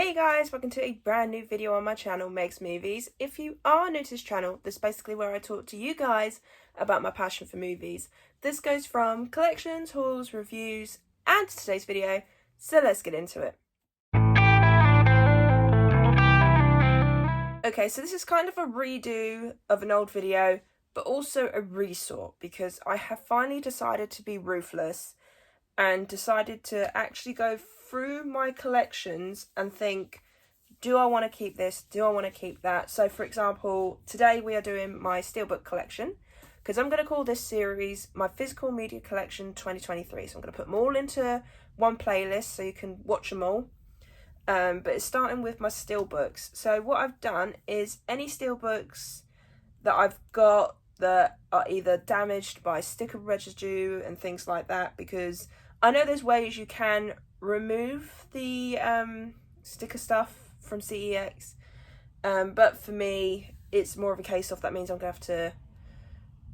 Hey guys, welcome to a brand new video on my channel, Meg's Movies. If you are new to this channel, this is basically where I talk to you guys about my passion for movies. This goes from collections, hauls, reviews, and today's video, so let's get into it. Okay, so this is kind of a redo of an old video, but also a resort, because I have finally decided to be ruthless and decided to actually go through my collections and think, do I want to keep this? Do I want to keep that? So for example, today we are doing my Steelbook collection, because I'm going to call this series my Physical Media Collection 2023. So I'm going to put them all into one playlist so you can watch them all. But it's starting with my Steelbooks. So what I've done is any Steelbooks that I've got that are either damaged by sticker residue and things like that, because I know there's ways you can remove the sticker stuff from CEX, but for me it's more of a case of that means I'm gonna have to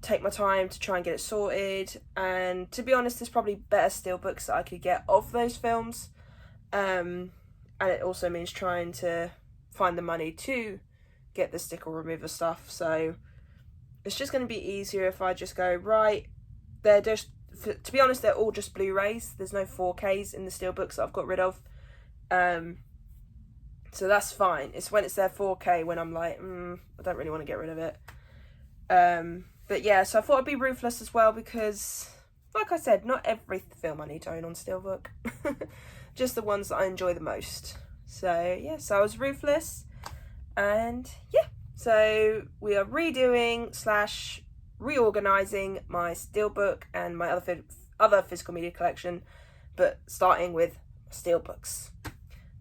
take my time to try and get it sorted, and to be honest there's probably better Steelbooks that I could get of those films, and it also means trying to find the money to get the sticker remover stuff, so it's just going to be easier if I just go, right, they're just, to be honest, they're all just Blu-rays. There's no 4Ks in the Steelbooks that I've got rid of. So that's fine. It's when it's their 4K when I'm like, I don't really want to get rid of it. But yeah, so I thought I'd be ruthless as well because, like I said, not every film I need to own on Steelbook. Just the ones that I enjoy the most. So yeah, so I was ruthless. And yeah. So we are redoing / reorganising my Steelbook and my other physical media collection, but starting with Steelbooks.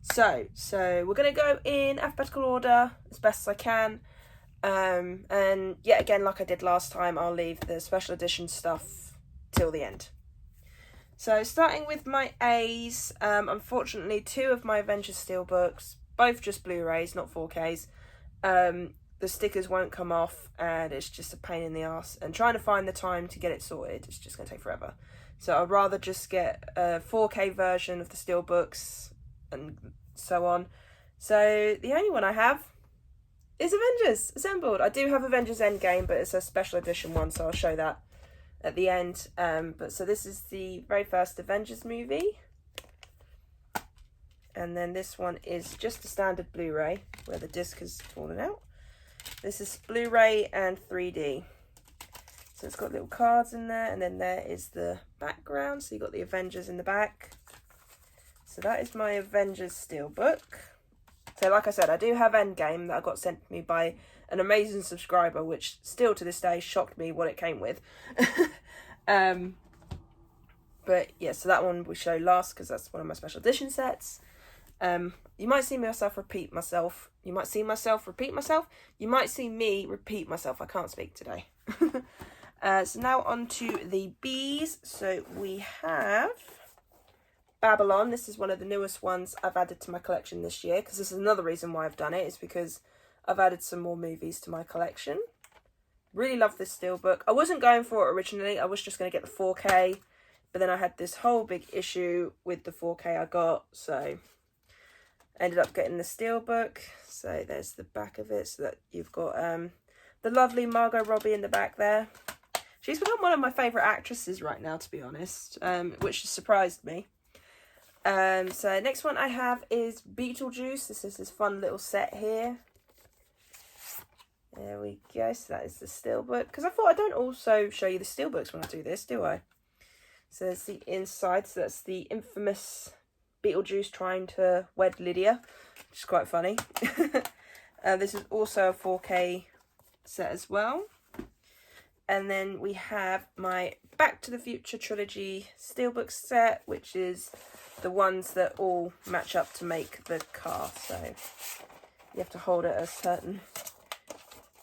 So we're going to go in alphabetical order as best as I can. And yet again, like I did last time, I'll leave the special edition stuff till the end. So starting with my A's, unfortunately 2 of my Avengers Steelbooks, both just Blu-rays, not 4Ks, the stickers won't come off and it's just a pain in the ass, and trying to find the time to get it sorted, it's just going to take forever. So I'd rather just get a 4K version of the Steelbooks and so on. So the only one I have is Avengers Assembled. I do have Avengers Endgame, but it's a special edition one, so I'll show that at the end. But so this is the very first Avengers movie. And then this one is just a standard Blu-ray where the disc has fallen out. This is Blu-ray and 3D. So it's got little cards in there, and then there is the background. So you've got the Avengers in the back. So that is my Avengers Steelbook. So like I said, I do have Endgame that I got sent to me by an amazing subscriber, which still to this day shocked me what it came with. But yeah, so that one we show last because that's one of my special edition sets. You might see myself repeat myself. You might see myself repeat myself. You might see me repeat myself. I can't speak today. So now on to the B's. So we have Babylon. This is one of the newest ones I've added to my collection this year, because this is another reason why I've done it, is because I've added some more movies to my collection. Really love this Steelbook. I wasn't going for it originally. I was just going to get the 4K, but then I had this whole big issue with the 4K I got, so ended up getting the Steelbook. So there's the back of it, so that you've got the lovely Margot Robbie in the back there. She's become one of my favourite actresses right now, to be honest, which has surprised me. So next one I have is Beetlejuice. This is this fun little set here. There we go. So that is the Steelbook, because I thought I don't also show you the Steelbooks when I do this, do I? So there's the inside. So that's the infamous Beetlejuice trying to wed Lydia, which is quite funny. This is also a 4K set as well. And then we have my Back to the Future trilogy Steelbook set, which is the ones that all match up to make the car. So you have to hold it a certain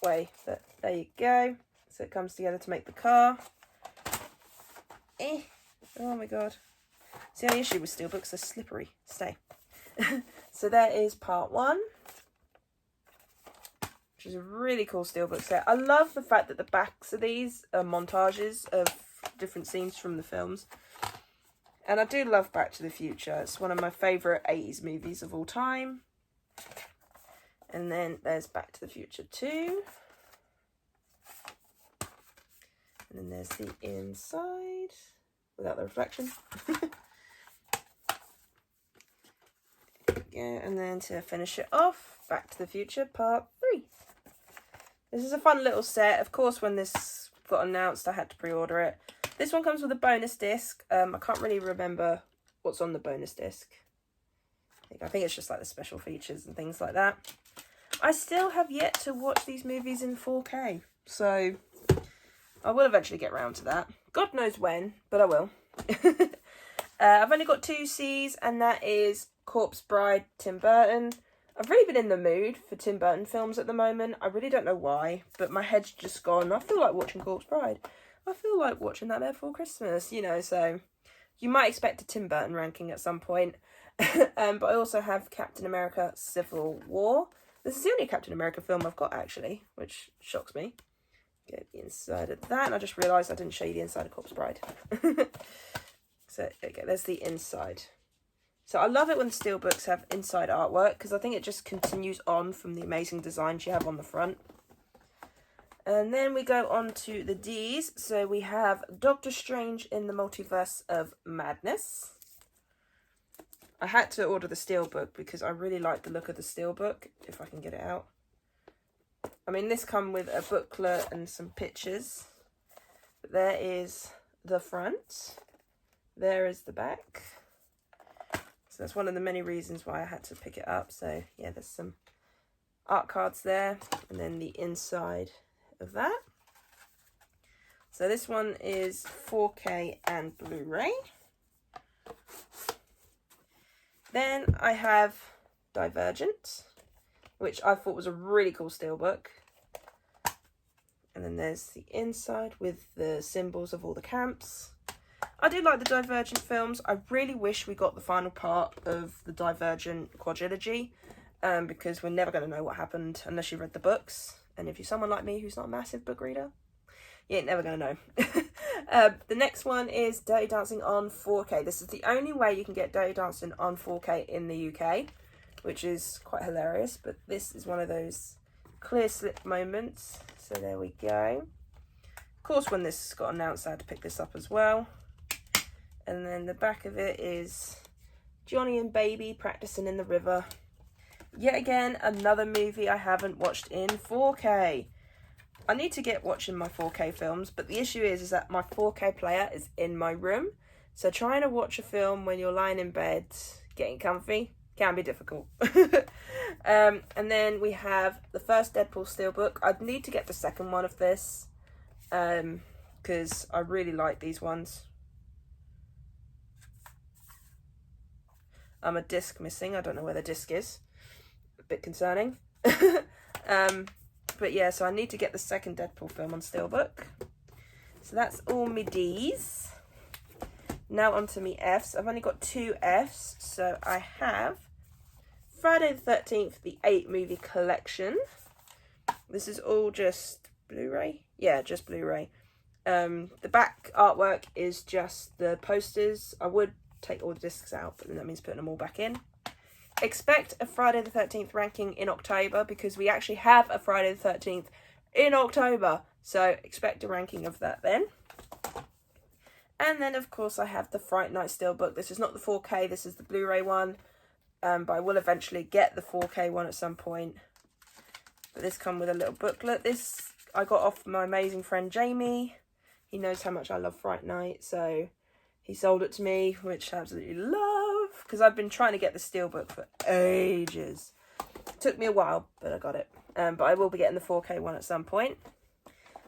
way, but there you go. So it comes together to make the car. Oh my god. It's the only issue with Steelbooks, they're slippery. Stay. So there is part 1, which is a really cool Steelbook set. I love the fact that the backs of these are montages of different scenes from the films. And I do love Back to the Future. It's one of my favourite 80s movies of all time. And then there's Back to the Future 2. And then there's the inside, without the reflection. Yeah, and then to finish it off, Back to the Future Part 3. This is a fun little set. Of course, when this got announced, I had to pre-order it. This one comes with a bonus disc. I can't really remember what's on the bonus disc. I think it's just like the special features and things like that. I still have yet to watch these movies in 4K, so I will eventually get around to that. God knows when, but I will. I've only got 2 C's, and that is Corpse Bride, Tim Burton. I've really been in the mood for Tim Burton films at the moment. I really don't know why, but my head's just gone. I feel like watching Corpse Bride. I feel like watching That There Before Christmas, you know, so you might expect a Tim Burton ranking at some point. But I also have Captain America Civil War. This is the only Captain America film I've got, actually, which shocks me. Get the inside of that, and I just realised I didn't show you the inside of Corpse Bride. So, okay, there's the inside. So I love it when Steelbooks have inside artwork, because I think it just continues on from the amazing designs you have on the front. And then we go on to the D's. So we have Doctor Strange in the Multiverse of Madness. I had to order the Steelbook because I really like the look of the Steelbook, if I can get it out. I mean, this comes with a booklet and some pictures. But there is the front. There is the back. So that's one of the many reasons why I had to pick it up. So yeah, there's some art cards there, and then the inside of that. So this one is 4K and Blu-ray. Then I have Divergent, which I thought was a really cool steelbook. And then there's the inside with the symbols of all the camps. I do like the Divergent films. I really wish we got the final part of the Divergent quadrilogy, because we're never going to know what happened unless you read the books. And if you're someone like me who's not a massive book reader, you ain't never going to know. The next one is Dirty Dancing on 4K. This is the only way you can get Dirty Dancing on 4K in the UK, which is quite hilarious. But this is one of those clear slip moments. So there we go. Of course, when this got announced, I had to pick this up as well. And then the back of it is Johnny and Baby practicing in the river. Yet again, another movie I haven't watched in 4K. I need to get watching my 4K films, but the issue is that my 4K player is in my room. So trying to watch a film when you're lying in bed, getting comfy, can be difficult. And then we have the first Deadpool steelbook. I'd need to get the second one of this, because I really like these ones. A disc missing. I don't know where the disc is. A bit concerning. But yeah, so I need to get the second Deadpool film on steelbook. So that's all my D's. Now on to me F's. I've only got 2 F's. So I have Friday the 13th, the 8 movie collection. This is all just Blu-ray. Yeah, just Blu-ray. The back artwork is just the posters. I would take all the discs out, but then that means putting them all back in. Expect a Friday the 13th ranking in October, because we actually have a Friday the 13th in October. So expect a ranking of that then. And then, of course, I have the Fright Night steelbook. This is not the 4K, this is the Blu-ray one. But I will eventually get the 4K one at some point. But this comes with a little booklet. This I got off my amazing friend Jamie. He knows how much I love Fright Night, so he sold it to me, which I absolutely love, because I've been trying to get the steelbook for ages. It took me a while, but I got it. But I will be getting the 4K one at some point.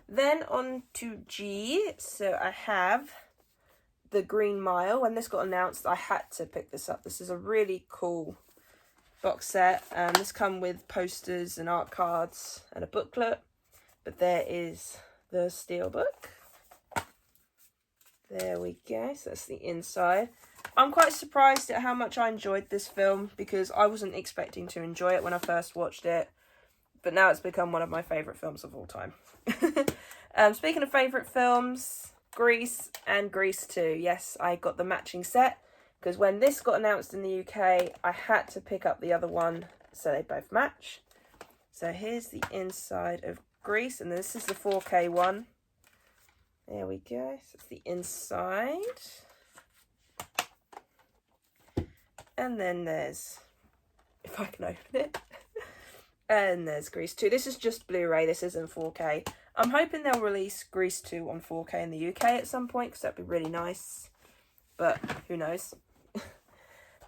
Then on to G. So I have the Green Mile. When this got announced, I had to pick this up. This is a really cool box set. This comes with posters and art cards and a booklet. But there is the steelbook. There we go. So that's the inside. I'm quite surprised at how much I enjoyed this film, because I wasn't expecting to enjoy it when I first watched it. But now it's become one of my favourite films of all time. Speaking of favourite films, Grease and Grease 2. Yes, I got the matching set, because when this got announced in the UK, I had to pick up the other one so they both match. So here's the inside of Grease, and this is the 4K one. There we go. So it's the inside. And then there's, if I can open it, and there's Grease 2. This is just Blu-ray, this isn't 4K. I'm hoping they'll release Grease 2 on 4K in the UK at some point, because that'd be really nice. But who knows.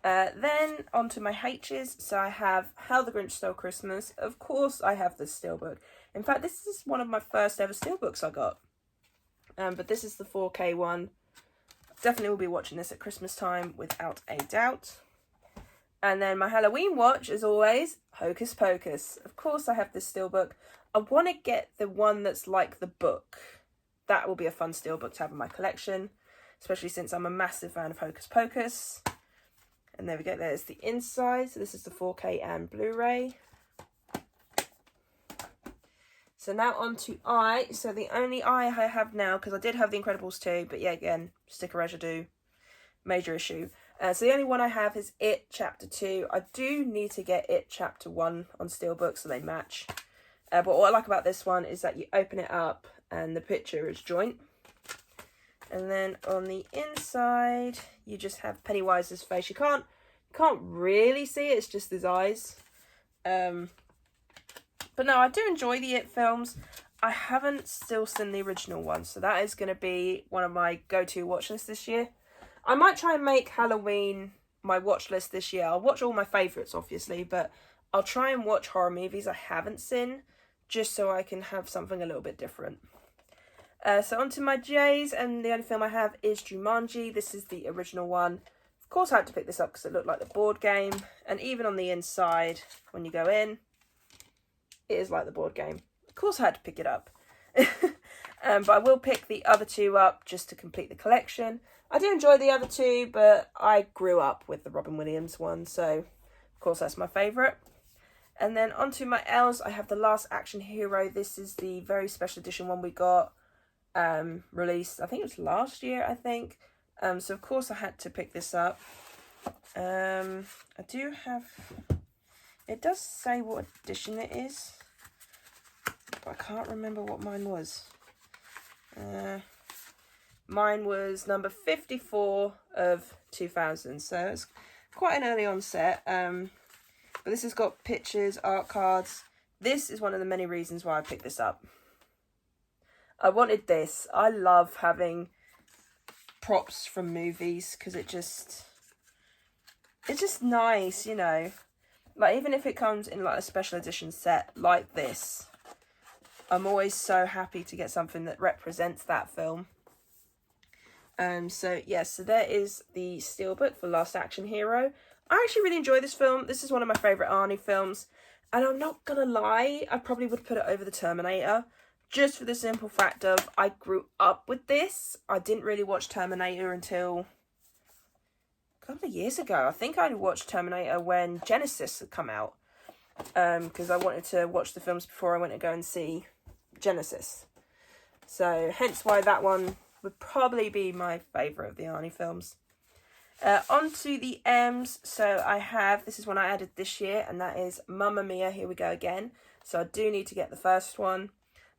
Then onto my H's. So I have How the Grinch Stole Christmas. Of course I have this Steelbook. In fact, this is one of my first ever Steelbooks I got. But this is the 4K one. Definitely will be watching this at Christmas time, without a doubt. And then my Halloween watch, as always, Hocus Pocus. Of course I have this Steelbook. I want to get the one that's like the book. That will be a fun Steelbook to have in my collection, especially since I'm a massive fan of Hocus Pocus. And there we go, there's the inside. So this is the 4K and Blu-ray. So now on to I. So the only I have now, because I did have The Incredibles 2, but yeah, again, sticker residue, major issue. So the only one I have is It Chapter 2. I do need to get It Chapter 1 on Steelbook so they match. But what I like about this one is that you open it up and the picture is joint. And then on the inside, you just have Pennywise's face. You can't really see it, it's just his eyes. But no, I do enjoy the It films. I haven't still seen the original one, so that is going to be one of my go-to watch lists this year. I might try and make Halloween my watch list this year. I'll watch all my favourites, obviously, but I'll try and watch horror movies I haven't seen, just so I can have something a little bit different. So onto my J's, and the only film I have is Jumanji. This is the original one. Of course I had to pick this up because it looked like the board game, and even on the inside, when you go in, it is like the board game. Of course I had to pick it up. But I will pick the other two up just to complete the collection. I do enjoy the other two, but I grew up with the Robin Williams one, so of course that's my favourite. And then onto my L's, I have The Last Action Hero. This is the very special edition one we got released, I think it was last year, I think. So of course I had to pick this up. I do have, it does say what edition it is, but I can't remember what mine was. Mine was number 54 of 2000, so it's quite an early onset. But this has got pictures, art cards. This is one of the many reasons why I picked this up. I wanted this. I love having props from movies because it's just nice, you know. Like, even if it comes in like a special edition set like this, I'm always so happy to get something that represents that film. So yes, so there is the Steelbook for Last Action Hero. I actually really enjoy this film. This is one of my favourite Arnie films. And I'm not gonna lie, I probably would put it over the Terminator. Just for the simple fact of, I grew up with this. I didn't really watch Terminator until a couple of years ago. I think I watched Terminator when Genesis had come out. Because I wanted to watch the films before I went to go and see Genesis. So hence why that one would probably be my favourite of the Arnie films. On to the M's. So I have, this is one I added this year, and that is Mamma Mia, Here We Go Again. So I do need to get the first one.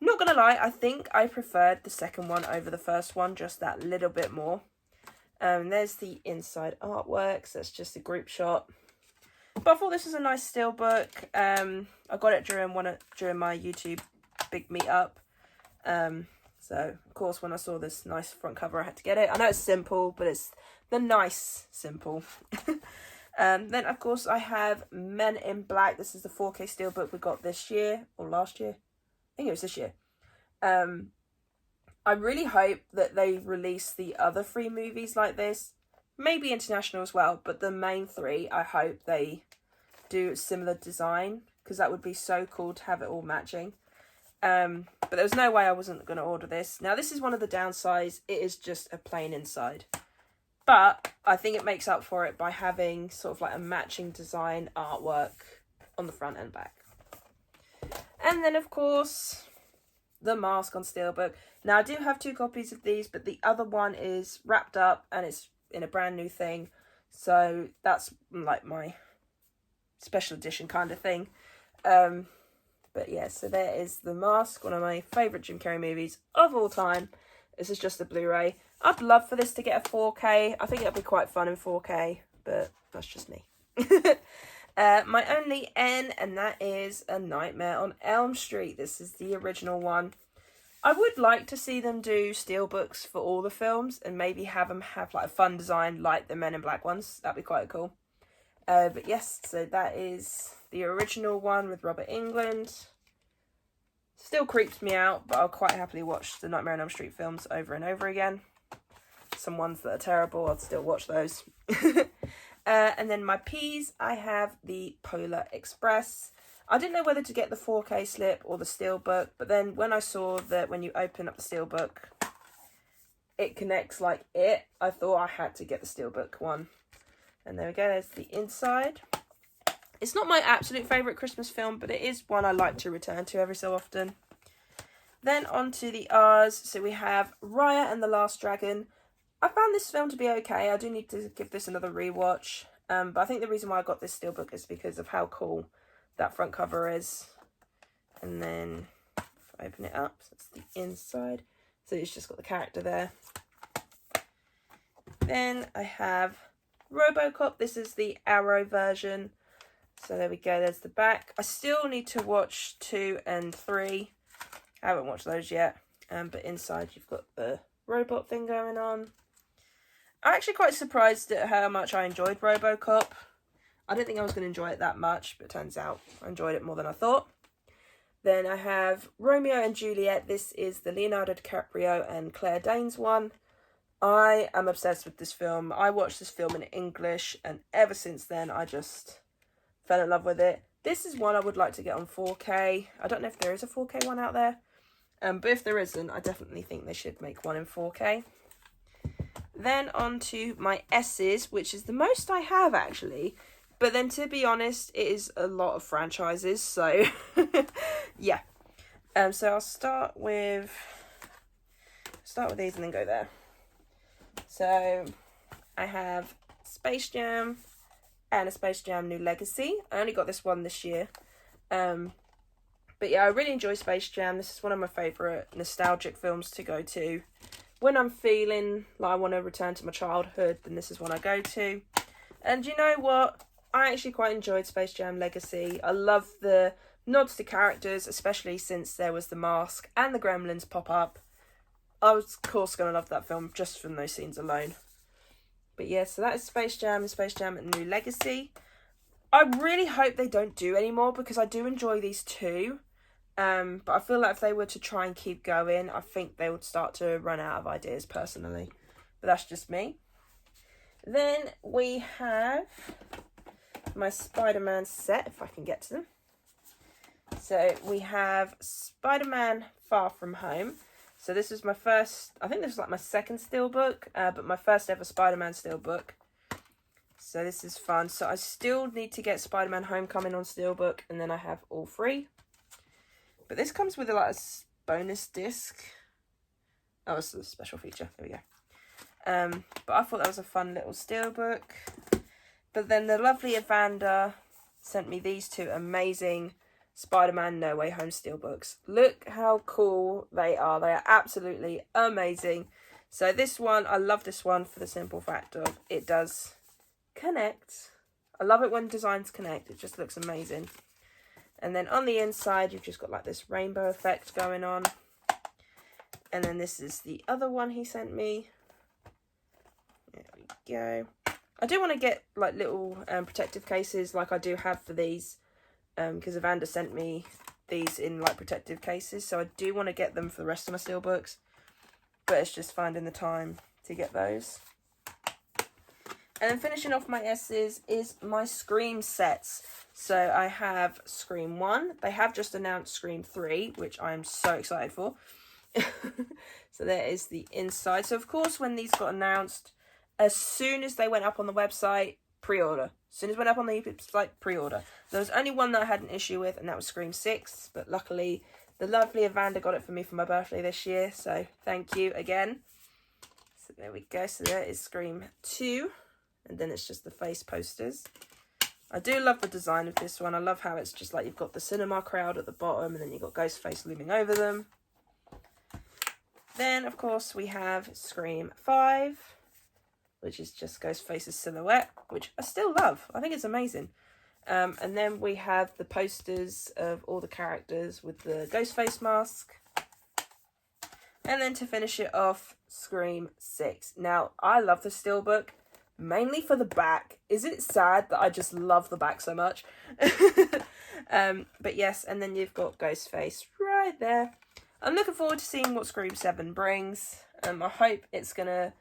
Not gonna lie, I think I preferred the second one over the first one, just that little bit more. There's the inside artwork, so it's just a group shot. But I thought this was a nice Steelbook. I got it during my YouTube big meetup. So of course when I saw this nice front cover I had to get it. I know it's simple, but it's the nice simple. Then of course I have Men in Black. This is the 4K Steelbook we got this year, or last year. I think it was this year. I really hope that they release the other 3 movies like this. Maybe international as well, but the main 3, I hope they do a similar design, because that would be so cool to have it all matching. But there was no way I wasn't going to order this. Now, this is one of the downsides. It is just a plain inside. But I think it makes up for it by having sort of like a matching design artwork on the front and back. And then, of course, the mask on Steelbook. Now, I do have 2 copies of these, but the other one is wrapped up and it's in a brand new thing. So that's like my special edition kind of thing. But yeah, so there is The Mask, one of my favourite Jim Carrey movies of all time. This is just a Blu-ray. I'd love for this to get a 4K. I think it'll be quite fun in 4K, but that's just me. My only N, and that is A Nightmare on Elm Street. This is the original one. I would like to see them do Steelbooks for all the films and maybe have them have like a fun design like the Men in Black ones. That'd be quite cool. But yes, so that is the original one with Robert Englund. Still creeps me out, but I'll quite happily watch the Nightmare on Elm Street films over and over again. Some ones that are terrible, I'd still watch those. And then my P's, I have the Polar Express. I didn't know whether to get the 4K slip or the Steelbook, but then when I saw that when you open up the Steelbook, it connects like it, I thought I had to get the Steelbook one. And there we go, there's the inside. It's not my absolute favourite Christmas film, but it is one I like to return to every so often. Then on to the R's. So we have Raya and the Last Dragon. I found this film to be okay. I do need to give this another rewatch. But I think the reason why I got this Steelbook is because of how cool that front cover is. And then if I open it up, so that's the inside. So it's just got the character there. Then I have RoboCop. This is the Arrow version. So there we go, there's the back. I still need to watch 2 and 3. I haven't watched those yet. But inside you've got the robot thing going on. I'm actually quite surprised at how much I enjoyed RoboCop. I didn't think I was going to enjoy it that much, but it turns out I enjoyed it more than I thought. Then I have Romeo and Juliet. This is the Leonardo DiCaprio and Claire Danes one. I am obsessed with this film. I watched this film in English, and ever since then I just fell in love with it. This is one I would like to get on 4K. I don't know if there is a 4K one out there. But if there isn't, I definitely think they should make one in 4K. Then on to my S's, which is the most I have actually. But then to be honest, it is a lot of franchises. So yeah. So I'll start with these and then go there. So I have Space Jam and a Space Jam New Legacy. I only got this one this year. But yeah, I really enjoy Space Jam. This is one of my favourite nostalgic films to go to. When I'm feeling like I want to return to my childhood, then this is one I go to. And you know what? I actually quite enjoyed Space Jam Legacy. I love the nods to characters, especially since there was the Mask and the Gremlins pop up. I was, of course, going to love that film just from those scenes alone. But yeah, so that is Space Jam and Space Jam New Legacy. I really hope they don't do any more because I do enjoy these two. But I feel like if they were to try and keep going, I think they would start to run out of ideas personally. But that's just me. Then we have my Spider-Man set, if I can get to them. So we have Spider-Man Far From Home. So this is my first, I think this is like my second Steelbook, but my first ever Spider-Man Steelbook. So this is fun. So I still need to get Spider-Man Homecoming on Steelbook, and then I have all three. But this comes with a bonus disc. Oh, it's a special feature. There we go. But I thought that was a fun little Steelbook. But then the lovely Evander sent me these two amazing Spider-Man No Way Home Steelbooks. Look how cool they are. They are absolutely amazing. So this one, I love this one for the simple fact of it does connect. I love it when designs connect. It just looks amazing. And then on the inside, you've just got like this rainbow effect going on. And then this is the other one he sent me. There we go. I do want to get like little protective cases like I do have for these. Because Evander sent me these in like protective cases. So I do want to get them for the rest of my Steelbooks. But it's just finding the time to get those. And then finishing off my S's is my Scream sets. So I have Scream 1. They have just announced Scream 3, which I am so excited for. So there is the inside. So of course when these got announced, as soon as they went up on the website, pre-order. As soon as it went up on the website, pre-order. There was only one that I had an issue with, and that was Scream 6. But luckily, the lovely Evander got it for me for my birthday this year. So thank you again. So there we go. So there is Scream 2. And then it's just the face posters. I do love the design of this one. I love how it's just like you've got the cinema crowd at the bottom and then you've got Ghostface looming over them. Then, of course, we have Scream 5, which is just Ghostface's silhouette, which I still love. I think it's amazing. And then we have the posters of all the characters with the Ghostface mask. And then to finish it off, Scream 6. Now, I love the Steelbook, mainly for the back. Is it sad that I just love the back so much? But yes, and then you've got Ghostface right there. I'm looking forward to seeing what Scream 7 brings. I hope it's going to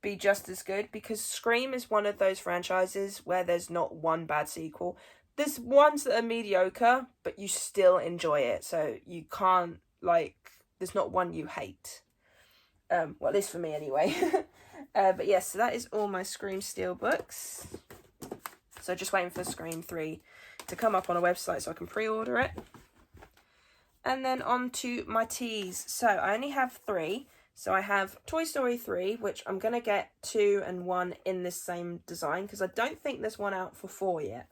be just as good, because Scream is one of those franchises where there's not one bad sequel. There's ones that are mediocre, but you still enjoy it. So you can't, like, there's not one you hate. Well, at least for me anyway. But yes, so that is all my Scream Steelbooks. So just waiting for Scream 3 to come up on a website so I can pre-order it. And then on to my teas. So I only have 3. So I have Toy Story 3, which I'm going to get 2 and 1 in this same design, because I don't think there's one out for 4 yet.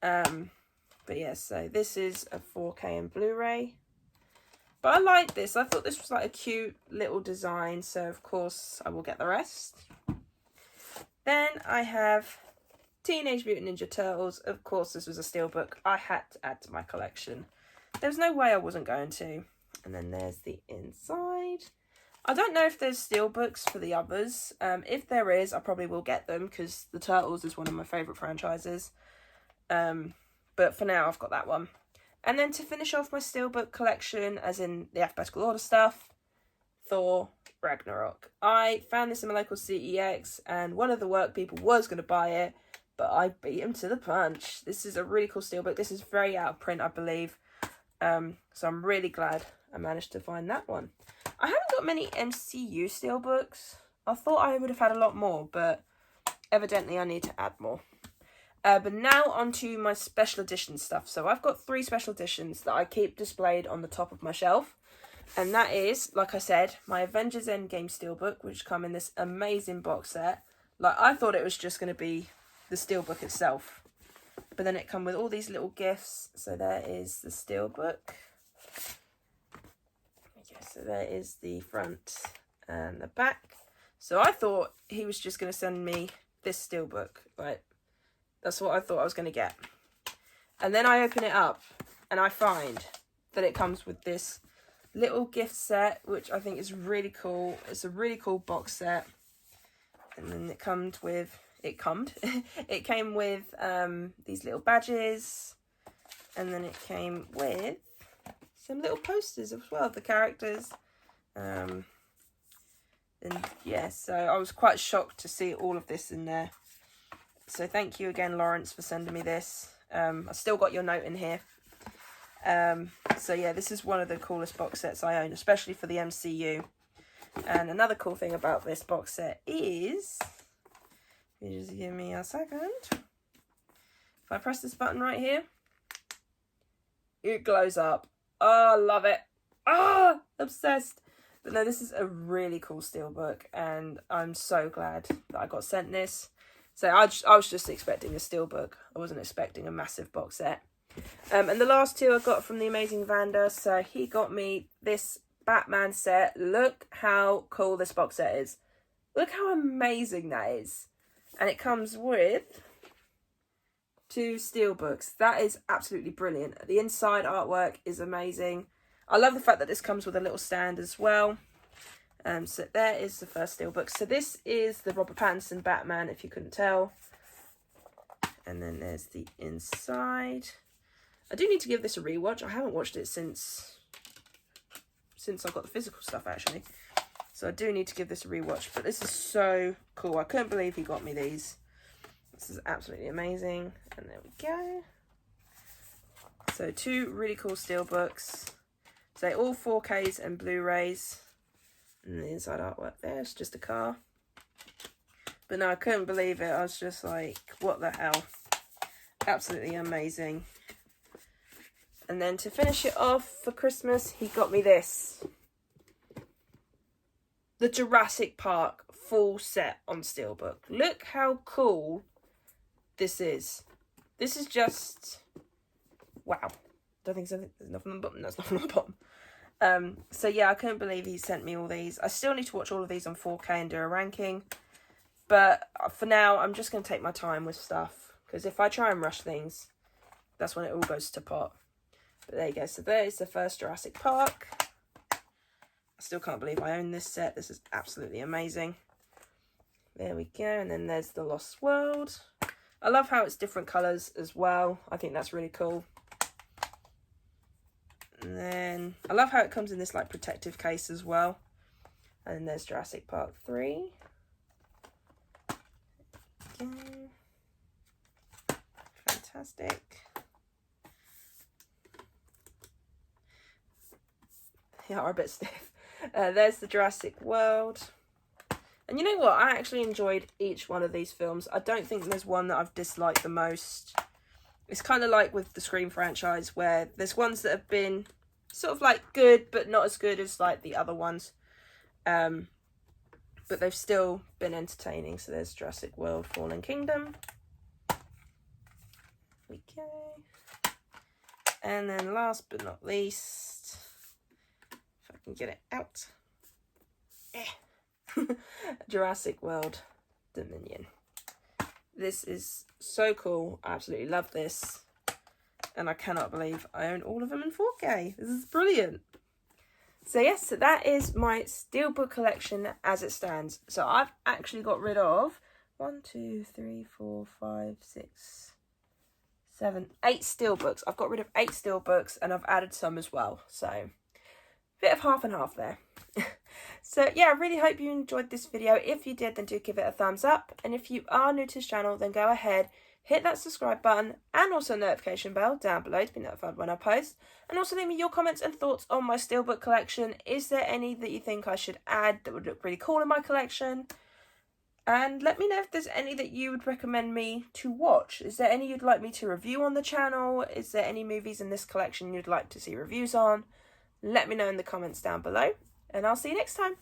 But yeah, so this is a 4K and Blu-ray. But I like this. I thought this was like a cute little design, so of course I will get the rest. Then I have Teenage Mutant Ninja Turtles. Of course, this was a steelbook I had to add to my collection. There was no way I wasn't going to. And then there's the inside. I don't know if there's steelbooks for the others. If there is, I probably will get them, because the Turtles is one of my favourite franchises. But for now, I've got that one. And then to finish off my steelbook collection, as in the alphabetical order stuff, Thor Ragnarok. I found this in my local CEX, and one of the work people was going to buy it, but I beat him to the punch. This is a really cool steelbook. This is very out of print, I believe. So I'm really glad I managed to find that one. I haven't got many MCU steelbooks. I thought I would have had a lot more, but evidently I need to add more. But now on to my special edition stuff. So I've got 3 special editions that I keep displayed on the top of my shelf. And that is, like I said, my Avengers Endgame steelbook, which come in this amazing box set. Like, I thought it was just going to be the steelbook itself. But then it come with all these little gifts. So there is the steelbook. Okay, so there is the front and the back. So I thought he was just going to send me this steelbook. Like, that's what I thought I was going to get. And then I open it up and I find that it comes with this little gift set, which I think is really cool. It's a really cool box set. And then it came with these little badges. And then it came with some little posters as well of the characters. And yeah, so I was quite shocked to see all of this in there. So thank you again, Lawrence, for sending me this. I still got your note in here. So yeah, this is one of the coolest box sets I own, especially for the MCU. And another cool thing about this box set is, you just give me a second. If I press this button right here, it glows up. Oh, I love it. Ah, obsessed. But no, this is a really cool steelbook, and I'm so glad that I got sent this. So I was just expecting a steelbook. I wasn't expecting a massive box set. And the last 2 I got from the amazing Vanda. So he got me this Batman set. Look how cool this box set is. Look how amazing that is. And it comes with 2 steelbooks. That is absolutely brilliant. The inside artwork is amazing. I love the fact that this comes with a little stand as well. So there is the first steelbook. So this is the Robert Pattinson Batman, if you couldn't tell. And then there's the inside. I do need to give this a rewatch. I haven't watched it since I got the physical stuff, actually. So I do need to give this a rewatch. But this is so cool. I couldn't believe he got me these. This is absolutely amazing. And there we go. So 2 really cool steelbooks. So all 4Ks and Blu-rays. And the inside artwork there, it's just a car. But no, I couldn't believe it. I was just like, what the hell? Absolutely amazing. And then to finish it off for Christmas, he got me this. The Jurassic Park full set on steelbook. Look how cool this is. This is just, wow. Don't think so. There's nothing on the bottom. There's nothing on the bottom. So yeah, I couldn't believe he sent me all these. I still need to watch all of these on 4K and do a ranking. But for now, I'm just going to take my time with stuff. Because if I try and rush things, that's when it all goes to pot. But there you go. So there is the first Jurassic Park. I still can't believe I own this set. This is absolutely amazing. There we go. And then there's the Lost World. I love how it's different colours as well. I think that's really cool. And then I love how it comes in this like protective case as well. And then there's Jurassic Park 3. Okay. Fantastic. They are a bit stiff. There's the Jurassic World. And you know what? I actually enjoyed each one of these films. I don't think there's one that I've disliked the most. It's kind of like with the Scream franchise, where there's ones that have been sort of like good, but not as good as like the other ones. But they've still been entertaining. So there's Jurassic World Fallen Kingdom. Okay. And then last but not least, if I can get it out. Jurassic World Dominion. This is so cool. I absolutely love this. And I cannot believe I own all of them in 4K. This is brilliant. So yes, so that is my Steelbook collection as it stands. So I've actually got rid of 1, 2, 3, 4, 5, 6, 7, 8 Steelbooks. I've got rid of 8 Steelbooks and I've added some as well. So bit of half and half there. So yeah, I really hope you enjoyed this video. If you did, then do give it a thumbs up. And if you are new to this channel, then go ahead, hit that subscribe button and also notification bell down below to be notified when I post. And also leave me your comments and thoughts on my Steelbook collection. Is there any that you think I should add that would look really cool in my collection? And let me know if there's any that you would recommend me to watch. Is there any you'd like me to review on the channel? Is there any movies in this collection you'd like to see reviews on? Let me know in the comments down below. And I'll see you next time.